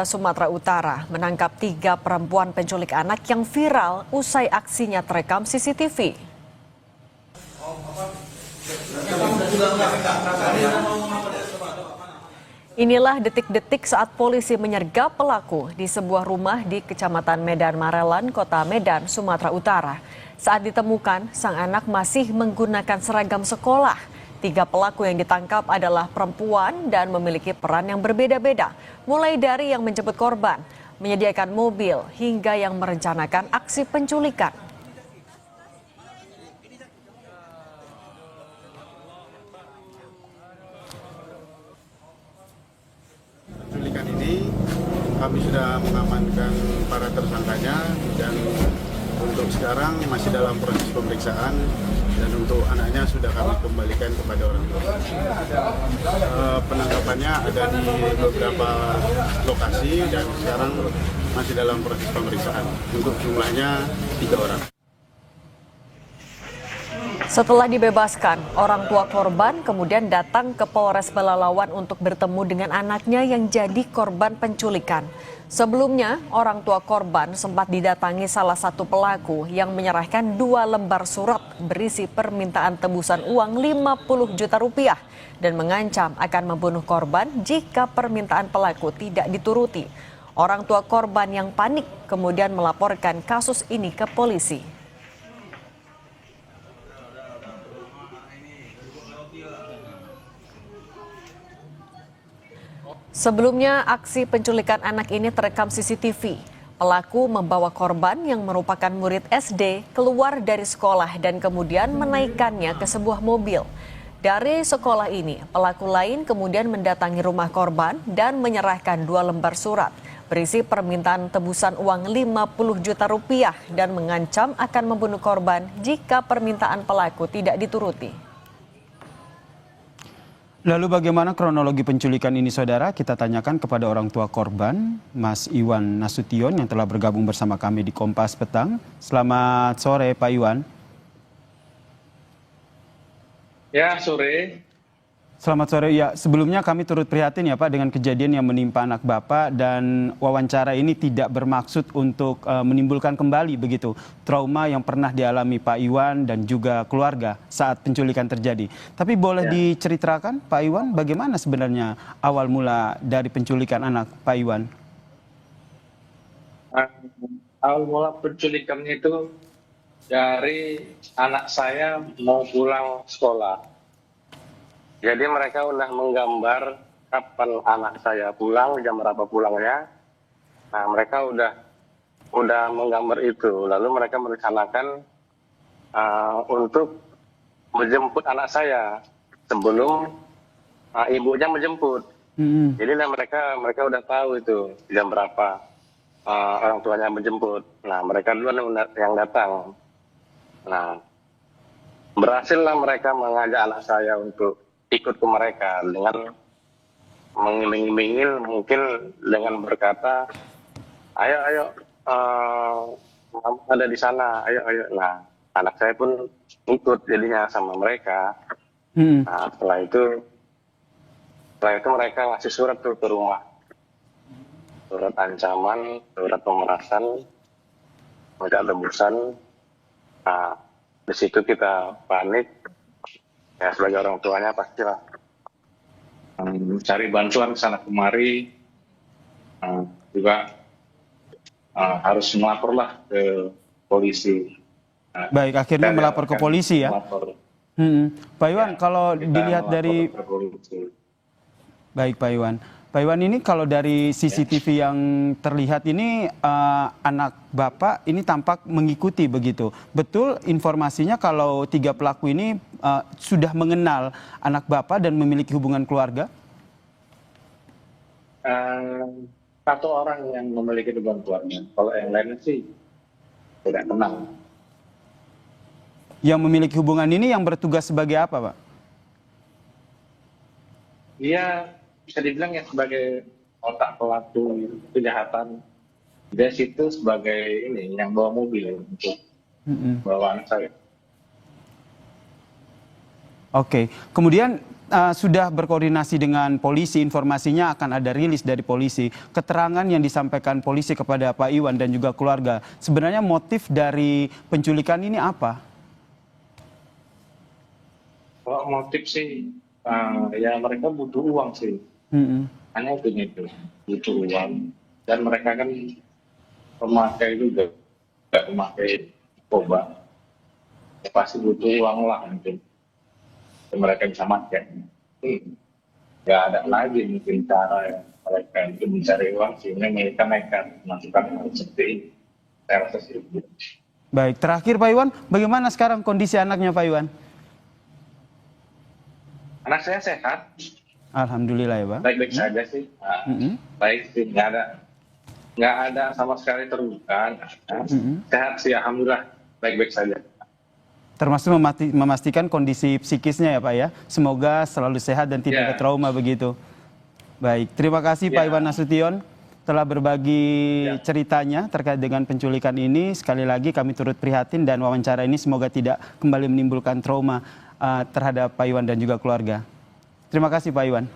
Sumatera Utara menangkap 3 perempuan penculik anak yang viral usai aksinya terekam CCTV. Inilah detik-detik saat polisi menyergap pelaku di sebuah rumah di Kecamatan Medan Marelan, Kota Medan, Sumatera Utara. Saat ditemukan, sang anak masih menggunakan seragam sekolah. 3 pelaku yang ditangkap adalah perempuan dan memiliki peran yang berbeda-beda, mulai dari yang menjemput korban, menyediakan mobil, hingga yang merencanakan aksi penculikan. Penculikan ini kami sudah mengamankan para tersangkanya dan untuk sekarang masih dalam proses pemeriksaan dan untuk anaknya sudah kami kembalikan kepada orang tua. Penangkapannya ada di beberapa lokasi dan sekarang masih dalam proses pemeriksaan. Untuk jumlahnya 3 orang. Setelah dibebaskan, orang tua korban kemudian datang ke Polres Pelalawan untuk bertemu dengan anaknya yang jadi korban penculikan. Sebelumnya, orang tua korban sempat didatangi salah satu pelaku yang menyerahkan 2 lembar surat berisi permintaan tebusan uang 50 juta rupiah dan mengancam akan membunuh korban jika permintaan pelaku tidak dituruti. Orang tua korban yang panik kemudian melaporkan kasus ini ke polisi. Sebelumnya, aksi penculikan anak ini terekam CCTV. Pelaku membawa korban yang merupakan murid SD keluar dari sekolah dan kemudian menaikkannya ke sebuah mobil. Dari sekolah ini, pelaku lain kemudian mendatangi rumah korban dan menyerahkan 2 lembar surat berisi permintaan tebusan uang 50 juta rupiah dan mengancam akan membunuh korban jika permintaan pelaku tidak dituruti. Lalu bagaimana kronologi penculikan ini, saudara? Kita tanyakan kepada orang tua korban, Mas Iwan Nasution yang telah bergabung bersama kami di Kompas Petang. Selamat sore, Pak Iwan. Ya, sore. Selamat sore. Ya, sebelumnya kami turut prihatin ya Pak dengan kejadian yang menimpa anak Bapak, dan wawancara ini tidak bermaksud untuk menimbulkan kembali begitu trauma yang pernah dialami Pak Iwan dan juga keluarga saat penculikan terjadi. Tapi boleh diceritakan Pak Iwan bagaimana sebenarnya awal mula dari penculikan anak Pak Iwan? Awal mula penculikan itu dari anak saya mau pulang sekolah. Jadi mereka udah menggambar kapan anak saya pulang, jam berapa pulangnya. Nah, mereka udah menggambar itu. Lalu mereka merencanakan untuk menjemput anak saya sebelum ibunya menjemput. Jadi mereka udah tahu itu jam berapa orang tuanya menjemput. Nah, mereka duluan yang datang. Nah, berhasillah mereka mengajak anak saya untuk ikut ke mereka dengan mengiming-imingil, mungkin dengan berkata, ayo, mama ada di sana, ayo. Nah, anak saya pun ikut jadinya sama mereka. Nah, setelah itu mereka ngasih surat tuh ke rumah, surat ancaman, surat pemerasan, minta tebusan. Nah, di situ kita panik. Ya, sebagai orang tuanya pastilah cari bantuan ke sana kemari, juga harus melaporlah ke polisi. Baik, akhirnya melapor ke polisi ya. Pak Iwan, kalau dilihat dari Baik, Pak Iwan. Pak Iwan, ini kalau dari CCTV yang terlihat ini anak Bapak ini tampak mengikuti begitu. Betul informasinya kalau 3 pelaku ini sudah mengenal anak Bapak dan memiliki hubungan keluarga? Satu orang yang memiliki hubungan keluarga. Kalau yang lain sih tidak kenal. Yang memiliki hubungan ini yang bertugas sebagai apa, Pak? Dia bisa dibilang ya sebagai otak pelaku kejahatan. Dia situ sebagai ini yang bawa mobil untuk bawa anak saya. Oke, kemudian sudah berkoordinasi dengan polisi, informasinya akan ada rilis dari polisi. Keterangan yang disampaikan polisi kepada Pak Iwan dan juga keluarga, sebenarnya motif dari penculikan ini apa? Kalau motif sih, ya mereka butuh uang sih. Hanya itu, butuh uang. Dan mereka kan pemakai juga, nggak pemakai narkoba. Ya, pasti butuh uang lah mungkin. Mereka bisa makan. Nggak ada lagi mungkin cara ya mereka itu mencari uang sehingga mereka nekat melakukan hal seperti ini. Saya rasa sih. Baik, terakhir Pak Iwan, bagaimana sekarang kondisi anaknya Pak Iwan? Anak saya sehat, Alhamdulillah ya Pak. baik-baik saja sih. Baik sih, nggak ada sama sekali terluka. Sehat sih, alhamdulillah, baik-baik saja. Termasuk memastikan kondisi psikisnya ya Pak ya. Semoga selalu sehat dan tidak ada trauma begitu. Baik, terima kasih Pak Iwan Nasution telah berbagi ceritanya terkait dengan penculikan ini. Sekali lagi kami turut prihatin dan wawancara ini semoga tidak kembali menimbulkan trauma terhadap Pak Iwan dan juga keluarga. Terima kasih Pak Iwan.